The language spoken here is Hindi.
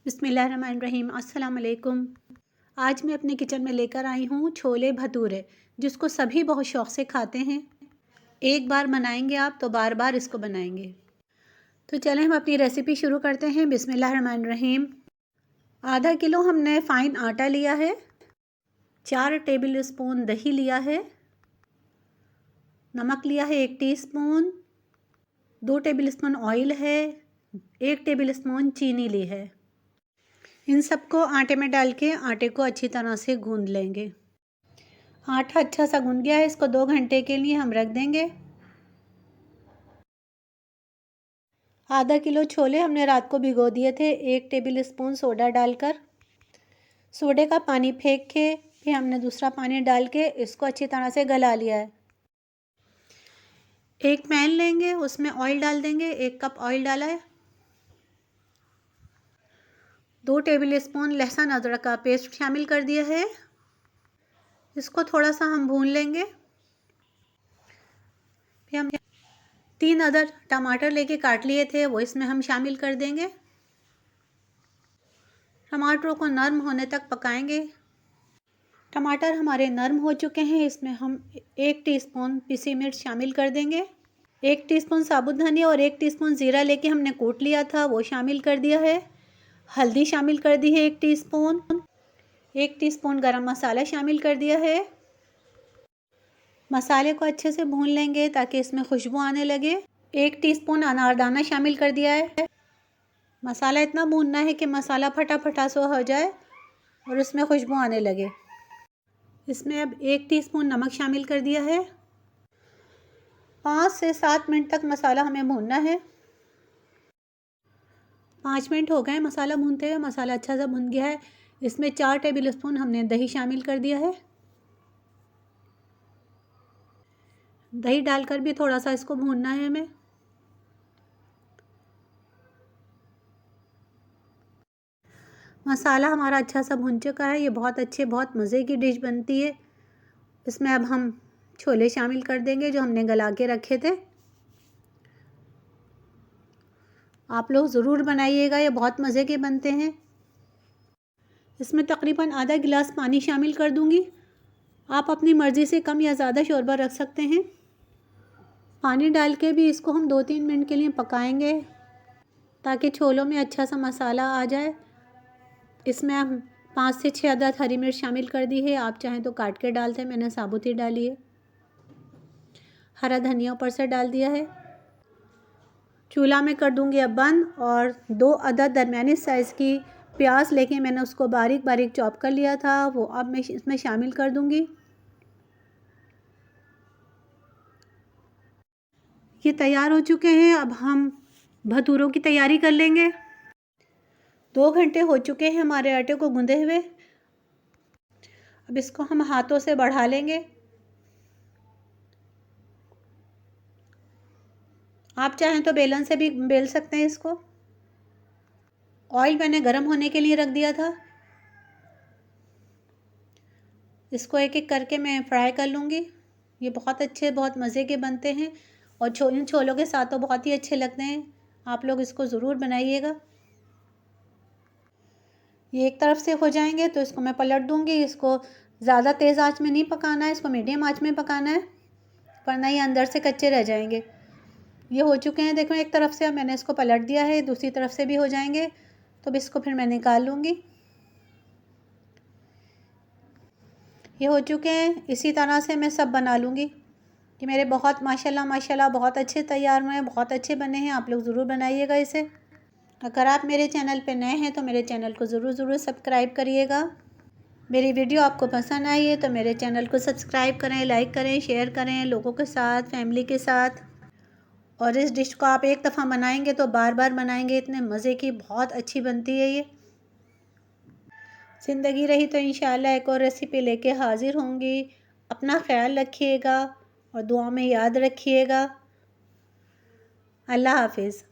बिस्मिल्लाहिर्रहमानिर्रहीम। अस्सलाम वालेकुम। आज मैं अपने किचन में लेकर आई हूँ छोले भटूरे, जिसको सभी बहुत शौक़ से खाते हैं। एक बार बनाएंगे आप तो बार बार इसको बनाएंगे। तो चलें हम अपनी रेसिपी शुरू करते हैं। बिस्मिल्लाहिर्रहमानिर्रहीम। आधा किलो हमने फ़ाइन आटा लिया है, 4 टेबल स्पून दही लिया है, नमक लिया है 1 टीस्पून, 2 टेबल स्पून ऑयल है, 1 टेबल स्पून चीनी ली है। इन सबको आटे में डाल के आटे को अच्छी तरह से गूंद लेंगे। आटा अच्छा सा गूंद गया है, इसको 2 घंटे के लिए हम रख देंगे। आधा किलो छोले हमने रात को भिगो दिए थे 1 टेबल स्पून सोडा डालकर। सोडे का पानी फेंक के फिर हमने दूसरा पानी डाल के इसको अच्छी तरह से गला लिया है। एक पैन लेंगे, उसमें ऑयल डाल देंगे। 1 कप ऑयल डाला है। 2 टेबल स्पून लहसुन अदरक का पेस्ट शामिल कर दिया है। इसको थोड़ा सा हम भून लेंगे। फिर हम 3 अदर टमाटर लेके काट लिए थे, वो इसमें हम शामिल कर देंगे। टमाटरों को नरम होने तक पकाएंगे। टमाटर हमारे नरम हो चुके हैं। इसमें हम 1 टीस्पून पिसी मिर्च शामिल कर देंगे। 1 टीस्पून साबुत धनिया और 1 टीस्पून ज़ीरा लेके हमने कूट लिया था, वो शामिल कर दिया है। हल्दी शामिल कर दी है 1 टीस्पून। 1 टीस्पून गरम मसाला शामिल कर दिया है। मसाले को अच्छे से भून लेंगे ताकि इसमें खुशबू आने लगे। 1 टीस्पून अनारदाना शामिल कर दिया है। मसाला इतना भूनना है कि मसाला फटा सा हो जाए और उसमें खुशबू आने लगे। इसमें अब 1 टीस्पून नमक शामिल कर दिया है। 5 से 7 मिनट तक मसाला हमें भूनना है। 5 मिनट हो गए मसाला भूनते हुए। मसाला अच्छा सा भुन गया है। इसमें 4 टेबल स्पून हमने दही शामिल कर दिया है। दही डालकर भी थोड़ा सा इसको भूनना है हमें। मसाला हमारा अच्छा सा भुन चुका है। ये बहुत मज़े की डिश बनती है। इसमें अब हम छोले शामिल कर देंगे जो हमने गला के रखे थे। आप लोग ज़रूर बनाइएगा, ये बहुत मज़े के बनते हैं। इसमें तकरीबन आधा गिलास पानी शामिल कर दूंगी। आप अपनी मर्ज़ी से कम या ज़्यादा शोरबा रख सकते हैं। पानी डाल के भी इसको हम 2-3 मिनट के लिए पकाएंगे ताकि छोलों में अच्छा सा मसाला आ जाए। इसमें हम 5 से 6 अदद हरी मिर्च शामिल कर दी है। आप चाहें तो काट के डालते हैं, मैंने साबुत ही डाली है। हरा धनिया ऊपर से डाल दिया है। चूल्हा में कर दूंगी अब बंद और 2 अदद दरमियानी साइज़ की प्याज लेके मैंने उसको बारीक बारीक चॉप कर लिया था, वो अब मैं इसमें शामिल कर दूंगी। ये तैयार हो चुके हैं। अब हम भटूरों की तैयारी कर लेंगे। 2 घंटे हो चुके हैं हमारे आटे को गूंदे हुए। अब इसको हम हाथों से बढ़ा लेंगे। आप चाहें तो बेलन से भी बेल सकते हैं इसको। ऑयल मैंने गरम होने के लिए रख दिया था। इसको एक एक करके मैं फ्राई कर लूँगी। ये बहुत मज़े के बनते हैं और इन छोलों के साथ तो बहुत ही अच्छे लगते हैं। आप लोग इसको ज़रूर बनाइएगा। ये एक तरफ से हो जाएंगे तो इसको मैं पलट दूँगी। इसको ज़्यादा तेज़ आंच में नहीं पकाना है, इसको मीडियम आंच में पकाना है, वरना ये अंदर से कच्चे रह जाएंगे। ये हो चुके हैं, देखो एक तरफ से अब मैंने इसको पलट दिया है, दूसरी तरफ से भी हो जाएंगे तो अब इसको फिर मैं निकाल लूँगी। ये हो चुके हैं। इसी तरह से मैं सब बना लूँगी। कि मेरे बहुत माशाल्लाह बहुत अच्छे तैयार हुए हैं, बहुत अच्छे बने हैं। आप लोग ज़रूर बनाइएगा इसे। अगर आप मेरे चैनल पे नए हैं तो मेरे चैनल को ज़रूर सब्सक्राइब करिएगा। मेरी वीडियो आपको पसंद आई है तो मेरे चैनल को सब्सक्राइब करें, लाइक करें, शेयर करें लोगों के साथ, फैमिली के साथ। और इस डिश को आप एक दफ़ा बनाएंगे तो बार बार बनाएंगे। इतने मज़े की बहुत अच्छी बनती है ये। ज़िंदगी रही तो इंशाल्लाह एक और रेसिपी लेके हाज़िर होंगी। अपना ख्याल रखिएगा और दुआ में याद रखिएगा। अल्लाह हाफिज़।